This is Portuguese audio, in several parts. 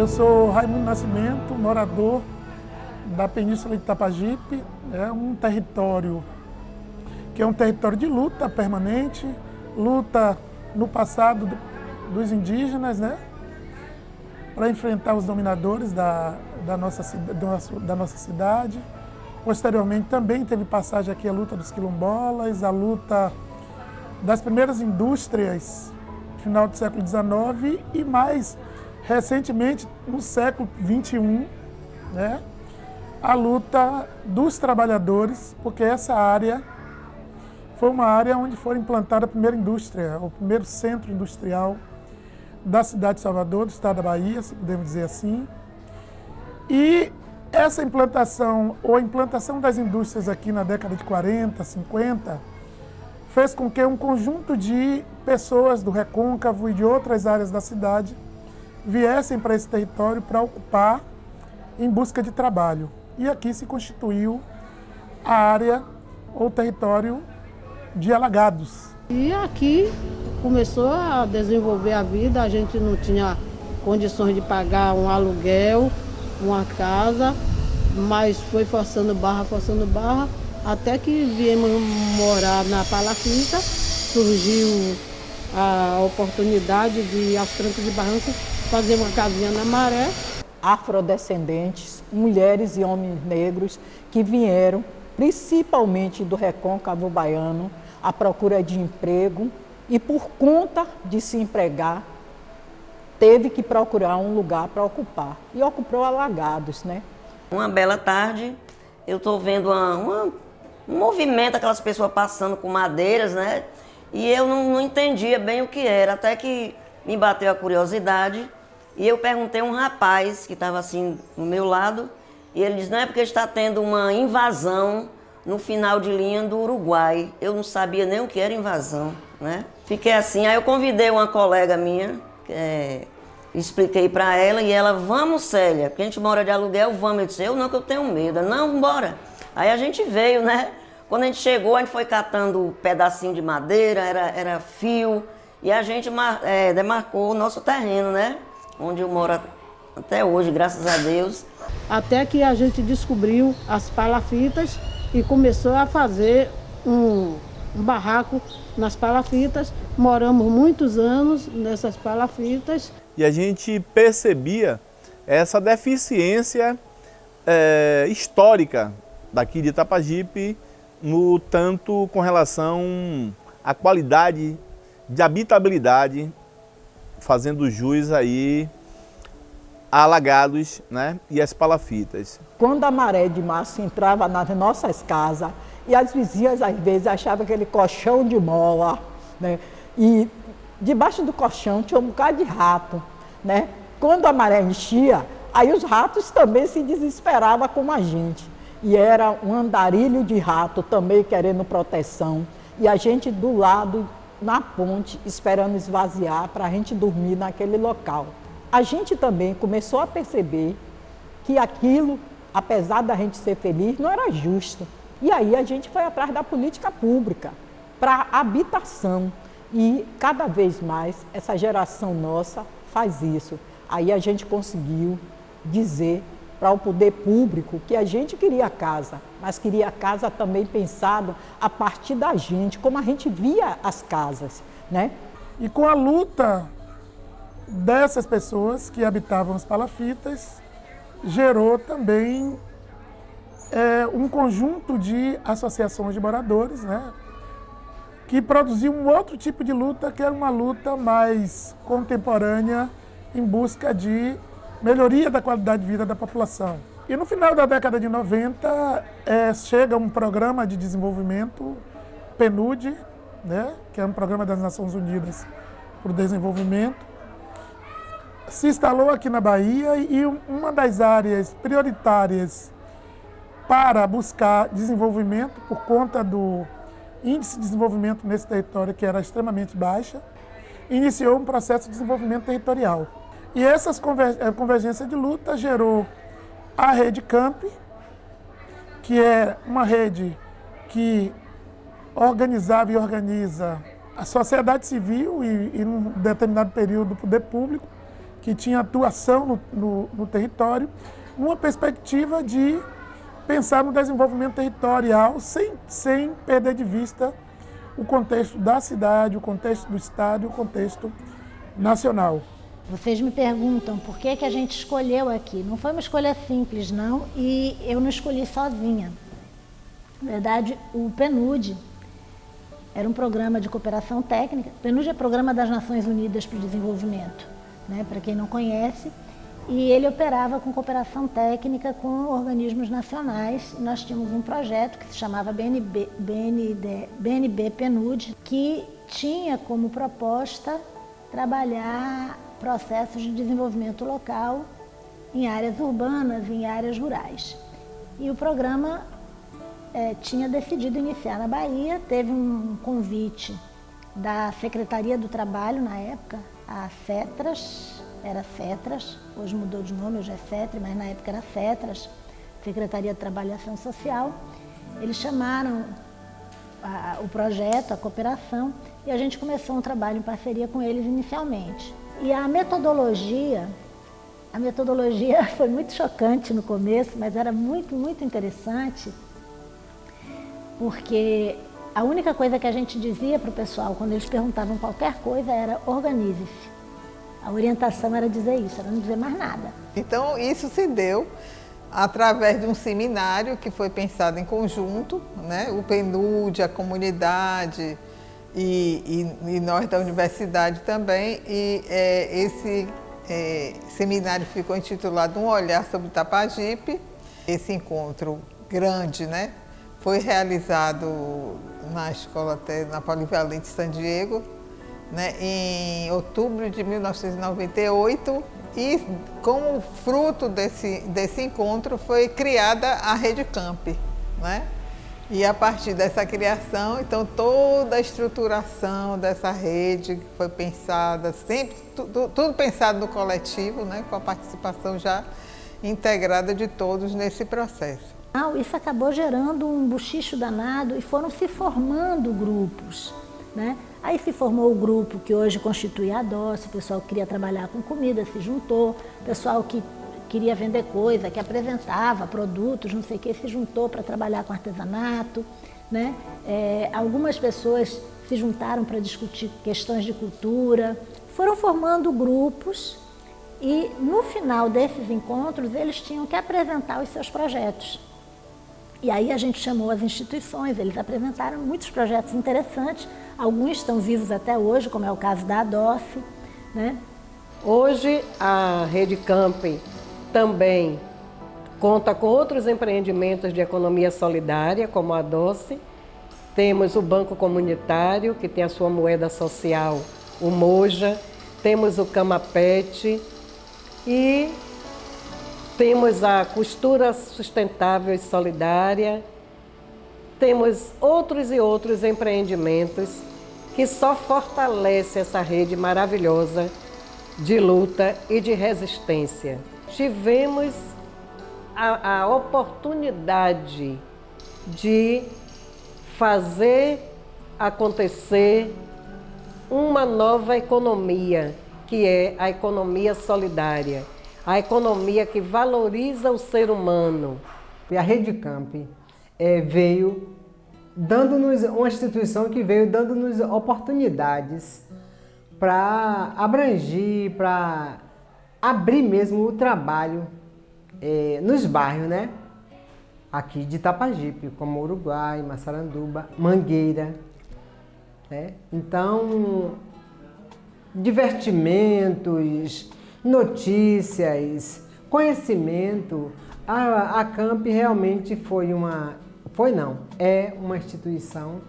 Eu sou Raimundo Nascimento, morador da Península de Itapajipe. É um território que é um território de luta permanente, luta no passado dos indígenas, né, para enfrentar os dominadores da nossa cidade. Posteriormente também teve passagem aqui a luta dos quilombolas, a luta das primeiras indústrias no final do século XIX e mais recentemente no século XXI, né, a luta dos trabalhadores, porque essa área foi uma área onde foi implantada a primeira indústria, o primeiro centro industrial da cidade de Salvador, do estado da Bahia, se podemos dizer assim. E essa implantação, ou a implantação das indústrias aqui na década de 40, 50, fez com que um conjunto de pessoas do Recôncavo e de outras áreas da cidade viessem para esse território para ocupar em busca de trabalho. E aqui se constituiu a área ou território de Alagados. E aqui começou a desenvolver a vida, a gente não tinha condições de pagar um aluguel, uma casa, mas foi forçando barra, até que viemos morar na Palafita. Surgiu a oportunidade de, aos trancos e barrancos, fazer uma casinha na Maré. Afrodescendentes, mulheres e homens negros que vieram, principalmente do Recôncavo baiano, à procura de emprego e, por conta de se empregar, teve que procurar um lugar para ocupar. E ocupou Alagados, né? Uma bela tarde, eu estou vendo um movimento, aquelas pessoas passando com madeiras, né? E eu não entendia bem o que era, até que me bateu a curiosidade e eu perguntei a um rapaz que estava assim no meu lado e ele disse, não é porque está tendo uma invasão no final de linha do Uruguai. Eu não sabia nem o que era invasão, né? Fiquei assim, aí eu convidei uma colega minha, expliquei para ela e ela, vamos Célia, porque a gente mora de aluguel, vamos. Eu disse, eu não, que eu tenho medo. Ela, não, bora. Aí a gente veio, né? Quando a gente chegou, a gente foi catando pedacinho de madeira, era fio, e a gente demarcou o nosso terreno, né? Onde eu moro até hoje, graças a Deus. Até que a gente descobriu as palafitas e começou a fazer um barraco nas palafitas. Moramos muitos anos nessas palafitas. E a gente percebia essa deficiência histórica daqui de Itapajipe, no tanto com relação à qualidade de habitabilidade, fazendo jus aí a Alagados, né, e as palafitas. Quando a maré de março entrava nas nossas casas, e as vizinhas às vezes achavam aquele colchão de mola, né, e debaixo do colchão tinha um bocado de rato, né? Quando a maré enchia, aí os ratos também se desesperavam como a gente. E era um andarilho de rato também querendo proteção. E a gente do lado, na ponte, esperando esvaziar para a gente dormir naquele local. A gente também começou a perceber que aquilo, apesar da gente ser feliz, não era justo. E aí a gente foi atrás da política pública para habitação. E cada vez mais essa geração nossa faz isso. Aí a gente conseguiu dizer para o poder público que a gente queria casa, mas queria casa também pensado a partir da gente, como a gente via as casas, né? E com a luta dessas pessoas que habitavam as palafitas, gerou também um conjunto de associações de moradores, né, que produziu um outro tipo de luta, que era uma luta mais contemporânea em busca de melhoria da qualidade de vida da população. E no final da década de 90, chega um programa de desenvolvimento, PNUD, né, que é um programa das Nações Unidas para o Desenvolvimento, se instalou aqui na Bahia e uma das áreas prioritárias para buscar desenvolvimento por conta do índice de desenvolvimento nesse território, que era extremamente baixa, iniciou um processo de desenvolvimento territorial. E essa convergência de luta gerou a Rede Camp, que é uma rede que organizava e organiza a sociedade civil e num determinado período, o poder público, que tinha atuação no território, uma perspectiva de pensar no desenvolvimento territorial sem perder de vista o contexto da cidade, o contexto do estado e o contexto nacional. Vocês me perguntam por que a gente escolheu aqui. Não foi uma escolha simples, não, e eu não escolhi sozinha. Na verdade, o PNUD era um programa de cooperação técnica. O PNUD é Programa das Nações Unidas para o Desenvolvimento, né, para quem não conhece, e ele operava com cooperação técnica com organismos nacionais. Nós tínhamos um projeto que se chamava BNB-PNUD, que tinha como proposta trabalhar processos de desenvolvimento local em áreas urbanas e em áreas rurais. E o programa tinha decidido iniciar na Bahia, teve um convite da Secretaria do Trabalho na época, a CETRAS, era CETRAS, hoje mudou de nome, hoje é CETRI, mas na época era CETRAS, Secretaria do Trabalho e Ação Social. Eles chamaram o projeto, a cooperação, e a gente começou um trabalho em parceria com eles inicialmente. E a metodologia foi muito chocante no começo, mas era muito, muito interessante, porque a única coisa que a gente dizia para o pessoal, quando eles perguntavam qualquer coisa, era organize-se. A orientação era dizer isso, era não dizer mais nada. Então, isso se deu através de um seminário que foi pensado em conjunto, né? O PNUD, a comunidade e nós da universidade também. E esse seminário ficou intitulado Um Olhar sobre Itapajipe. Esse encontro grande, né, foi realizado na escola, na Polivalente San Diego, né, em outubro de 1998, e como fruto desse encontro foi criada a Rede Camp, né? E a partir dessa criação, então toda a estruturação dessa rede foi pensada, sempre tudo pensado no coletivo, né, com a participação já integrada de todos nesse processo. Isso acabou gerando um buchicho danado e foram se formando grupos, né? Aí se formou o grupo que hoje constitui a DOCE, o pessoal que queria trabalhar com comida se juntou, o pessoal que queria vender coisa, que apresentava produtos, não sei o que, se juntou para trabalhar com artesanato, né? Algumas pessoas se juntaram para discutir questões de cultura, foram formando grupos e no final desses encontros eles tinham que apresentar os seus projetos. E aí a gente chamou as instituições, eles apresentaram muitos projetos interessantes, alguns estão vivos até hoje, como é o caso da ADOCE, né? Hoje a Rede Camp também conta com outros empreendimentos de economia solidária, como a ADOCE. Temos o Banco Comunitário, que tem a sua moeda social, o Moja. Temos o Camapet e temos a Costura Sustentável e Solidária. Temos outros e outros empreendimentos que só fortalecem essa rede maravilhosa de luta e de resistência. Tivemos a oportunidade de fazer acontecer uma nova economia, que é a economia solidária, a economia que valoriza o ser humano. E a Rede Camp veio dando-nos uma instituição que veio dando-nos oportunidades para abranger, para abrir mesmo o trabalho nos bairros, né? Aqui de Itapajipe, como Uruguai, Massaranduba, Mangueira, né? Então, divertimentos, notícias, conhecimento, a Camp realmente é uma instituição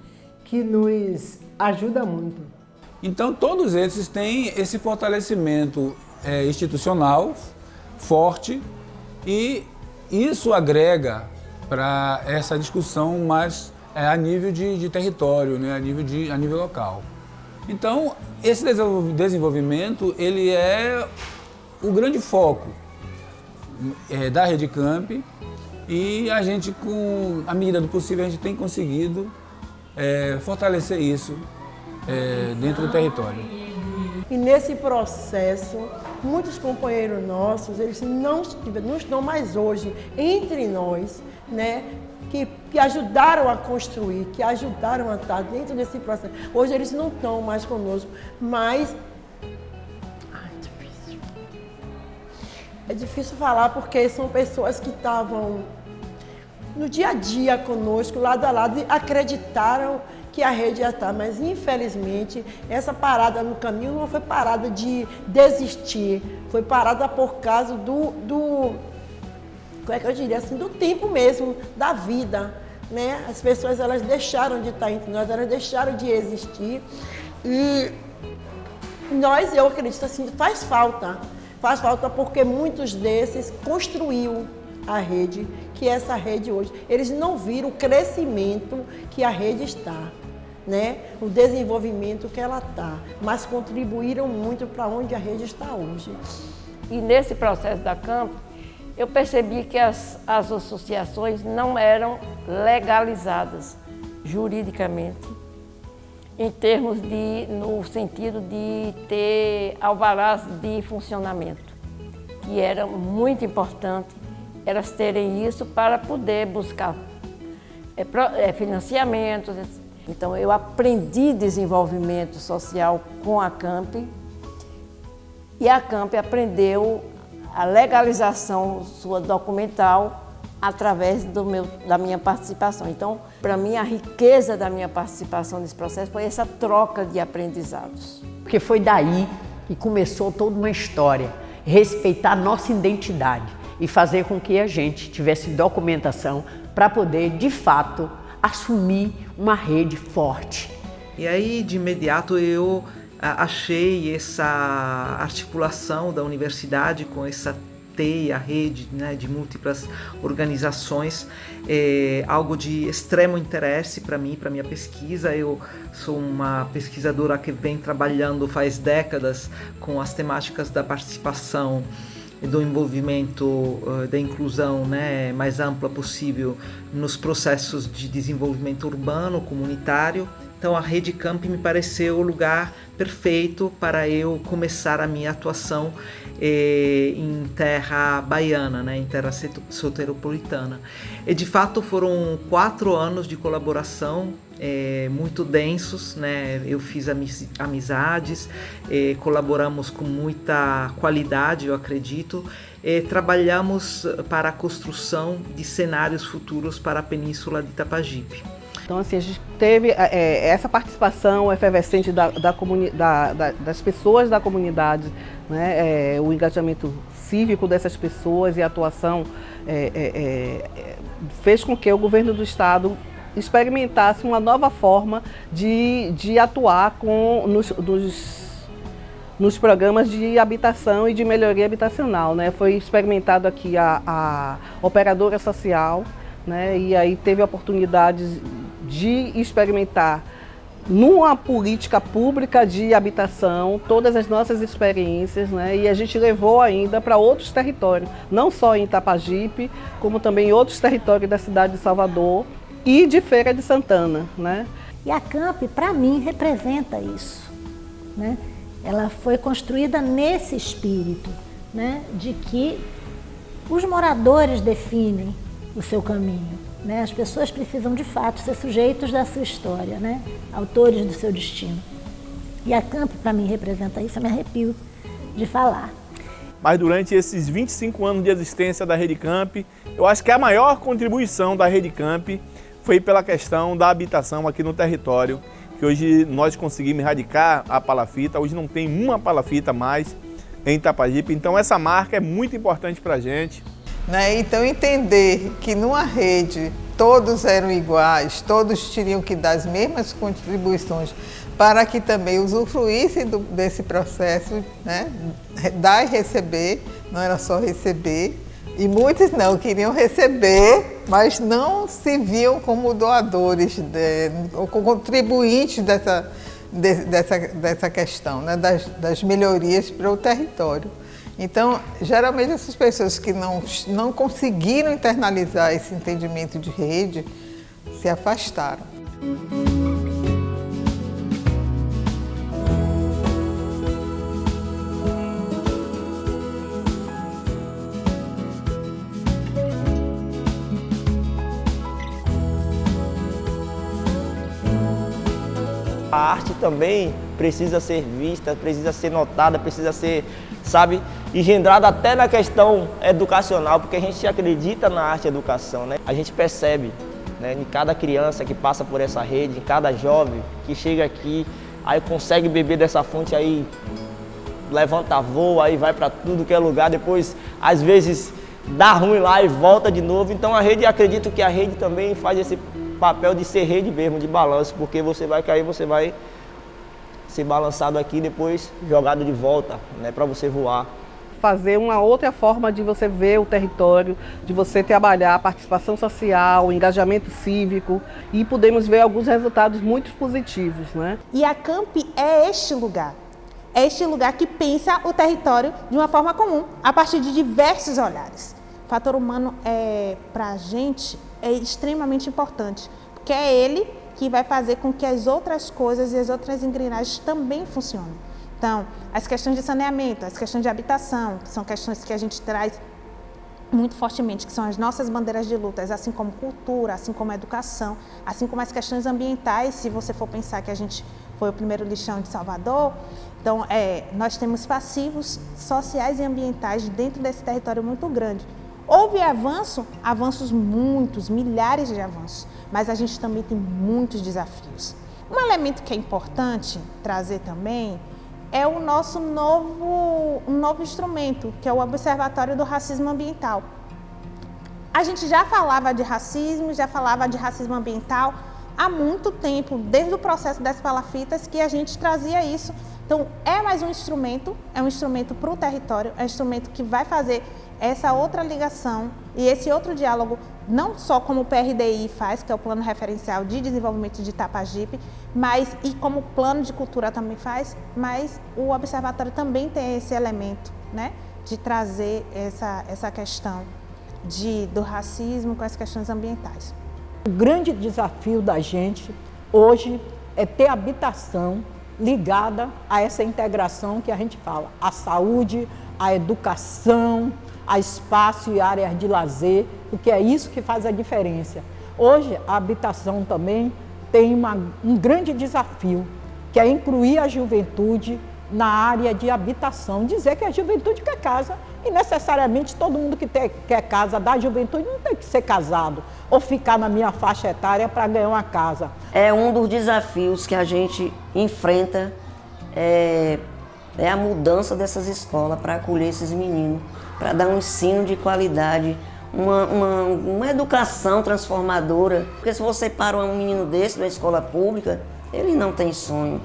que nos ajuda muito. Então todos esses têm esse fortalecimento institucional forte e isso agrega para essa discussão mais a nível de território, né, a nível local. Então esse desenvolvimento ele é o grande foco da Rede Camp e a gente, com a medida do possível, a gente tem conseguido fortalecer isso dentro do território. E nesse processo muitos companheiros nossos, eles não estão mais hoje entre nós, né? Que ajudaram a construir, que ajudaram a estar dentro desse processo. Hoje eles não estão mais conosco, mas... É difícil falar porque são pessoas que estavam no dia a dia conosco, lado a lado, e acreditaram que a rede ia estar, mas infelizmente essa parada no caminho não foi parada de desistir, foi parada por causa como é que eu diria assim, do tempo mesmo, da vida, né? As pessoas, elas deixaram de estar entre nós, elas deixaram de existir e eu acredito assim, faz falta porque muitos desses construiu a rede, que essa rede hoje, eles não viram o crescimento que a rede está, né? O desenvolvimento que ela está, mas contribuíram muito para onde a rede está hoje. E nesse processo da CAMP, eu percebi que as associações não eram legalizadas juridicamente, no sentido de ter alvarás de funcionamento, que era muito importante, elas terem isso para poder buscar financiamentos. Então, eu aprendi desenvolvimento social com a CAMP e a CAMP aprendeu a legalização sua documental através da minha participação. Então, para mim, a riqueza da minha participação nesse processo foi essa troca de aprendizados. Porque foi daí que começou toda uma história, respeitar a nossa identidade e fazer com que a gente tivesse documentação para poder, de fato, assumir uma rede forte. E aí, de imediato, eu achei essa articulação da universidade com essa teia, rede, né, de múltiplas organizações, algo de extremo interesse para mim, para minha pesquisa. Eu sou uma pesquisadora que vem trabalhando faz décadas com as temáticas da participação, do envolvimento, da inclusão, né, mais ampla possível nos processos de desenvolvimento urbano, comunitário. Então a Rede Camp me pareceu o lugar perfeito para eu começar a minha atuação em terra baiana, né, em terra soteropolitana. E de fato foram 4 anos de colaboração muito densos, né? Eu fiz amizades, colaboramos com muita qualidade, eu acredito, trabalhamos para a construção de cenários futuros para a Península de Itapajipe. Então, assim, a gente teve essa participação efervescente das pessoas da comunidade, né? O engajamento cívico dessas pessoas e a atuação fez com que o governo do estado experimentasse uma nova forma de atuar nos programas de habitação e de melhoria habitacional, né? Foi experimentado aqui a operadora social, né? E aí teve a oportunidade de experimentar numa política pública de habitação todas as nossas experiências, né? E a gente levou ainda para outros territórios, não só em Itapajipe, como também em outros territórios da cidade de Salvador e de Feira de Santana, né? E a CAMP, para mim, representa isso, né? Ela foi construída nesse espírito, né? De que os moradores definem o seu caminho, né? As pessoas precisam, de fato, ser sujeitos da sua história, né? Autores do seu destino. E a CAMP, para mim, representa isso, eu me arrepio de falar. Mas durante esses 25 anos de existência da Rede Camp, eu acho que a maior contribuição da Rede Camp foi pela questão da habitação aqui no território, que hoje nós conseguimos erradicar a palafita, hoje não tem uma palafita mais em Itapajipe, então essa marca é muito importante para a gente. Né? Então entender que numa rede todos eram iguais, todos teriam que dar as mesmas contribuições para que também usufruíssem desse processo, né? Dar e receber, não era só receber. E muitos não queriam receber, mas não se viam como doadores, ou contribuintes dessa questão, né? das melhorias para o território. Então, geralmente essas pessoas que não conseguiram internalizar esse entendimento de rede se afastaram. A arte também precisa ser vista, precisa ser notada, precisa ser, sabe, engendrada até na questão educacional, porque a gente acredita na arte e educação, né? A gente percebe, né, em cada criança que passa por essa rede, em cada jovem que chega aqui, aí consegue beber dessa fonte, aí levanta voo, aí vai para tudo que é lugar, depois às vezes dá ruim lá e volta de novo. Então a rede, acredito que a rede também faz esse papel de ser rede mesmo, de balanço, porque você vai cair, você vai ser balançado aqui, depois jogado de volta, né, para você voar. Fazer uma outra forma de você ver o território, de você trabalhar a participação social, o engajamento cívico, e podemos ver alguns resultados muito positivos, né? E a Camp é este lugar. É este lugar que pensa o território de uma forma comum, a partir de diversos olhares. O fator humano, para a gente, é extremamente importante, porque é ele que vai fazer com que as outras coisas e as outras engrenagens também funcionem. Então, as questões de saneamento, as questões de habitação, que são questões que a gente traz muito fortemente, que são as nossas bandeiras de lutas, assim como cultura, assim como educação, assim como as questões ambientais, se você for pensar que a gente foi o primeiro lixão de Salvador. Então, nós temos passivos sociais e ambientais dentro desse território muito grande. Houve avanços muitos, milhares de avanços, mas a gente também tem muitos desafios. Um elemento que é importante trazer também é o nosso novo instrumento, que é o Observatório do Racismo Ambiental. A gente já falava de racismo ambiental há muito tempo, desde o processo das palafitas, que a gente trazia isso. Então, é mais um instrumento para o território, é um instrumento que vai fazer essa outra ligação e esse outro diálogo, não só como o PRDI faz, que é o Plano Referencial de Desenvolvimento de Itapajipe, mas e como o Plano de Cultura também faz, mas o Observatório também tem esse elemento, né, de trazer essa questão do racismo com as questões ambientais. O grande desafio da gente hoje é ter habitação ligada a essa integração que a gente fala, a saúde, a educação, a espaço e áreas de lazer, porque é isso que faz a diferença. Hoje, a habitação também tem um grande desafio, que é incluir a juventude na área de habitação, dizer que a juventude quer casa, e necessariamente todo mundo que quer casa da juventude não tem que ser casado ou ficar na minha faixa etária para ganhar uma casa. É um dos desafios que a gente enfrenta, é a mudança dessas escolas para acolher esses meninos, para dar um ensino de qualidade, uma educação transformadora. Porque se você para um menino desse na escola pública, ele não tem sonho.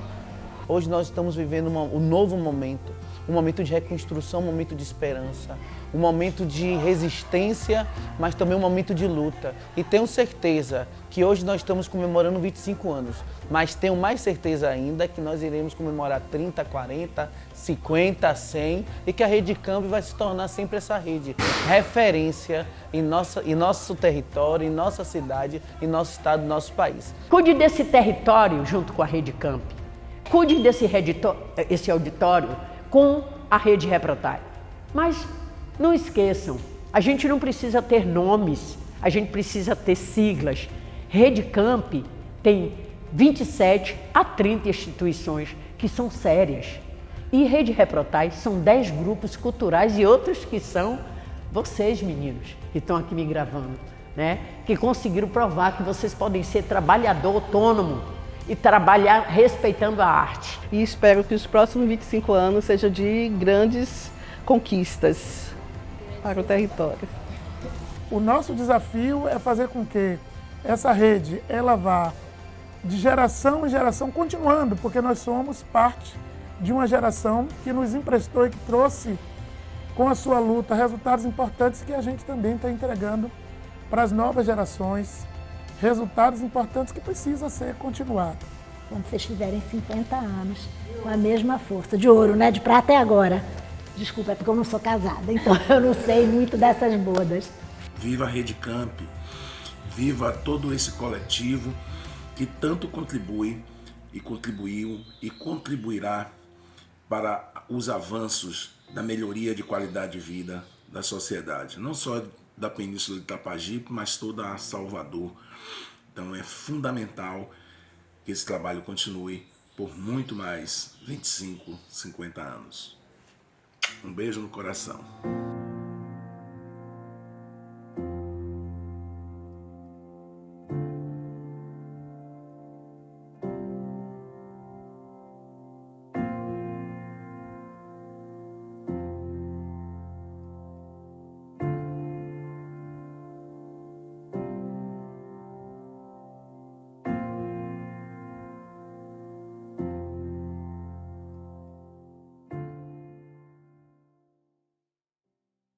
Hoje nós estamos vivendo um novo momento, um momento de reconstrução, um momento de esperança, um momento de resistência, mas também um momento de luta. E tenho certeza que hoje nós estamos comemorando 25 anos, mas tenho mais certeza ainda que nós iremos comemorar 30, 40, 50, 100 e que a Rede Camp vai se tornar sempre essa rede referência em nosso território, em nossa cidade, em nosso estado, em nosso país. Cuide desse território junto com a Rede Camp. Cuide esse auditório com a Rede Reprotai. Mas não esqueçam, a gente não precisa ter nomes, a gente precisa ter siglas. Rede Camp tem 27 a 30 instituições que são sérias. E Rede Reprotai são 10 grupos culturais e outros que são vocês, meninos, que estão aqui me gravando, né? Que conseguiram provar que vocês podem ser trabalhador autônomo e trabalhar respeitando a arte. E espero que os próximos 25 anos sejam de grandes conquistas para o território. O nosso desafio é fazer com que essa rede ela vá de geração em geração continuando, porque nós somos parte de uma geração que nos emprestou e que trouxe com a sua luta resultados importantes que a gente também está entregando para as novas gerações, resultados importantes que precisam ser continuados. Quando vocês fizerem 50 anos, com a mesma força, de ouro, né? De prata é agora. Desculpa, é porque eu não sou casada, então eu não sei muito dessas bodas. Viva a Rede Camp, viva todo esse coletivo que tanto contribui e contribuiu e contribuirá para os avanços da melhoria de qualidade de vida da sociedade, não só da Península de Itapajipe, mas toda a Salvador. Então é fundamental que esse trabalho continue por muito mais 25, 50 anos. Um beijo no coração.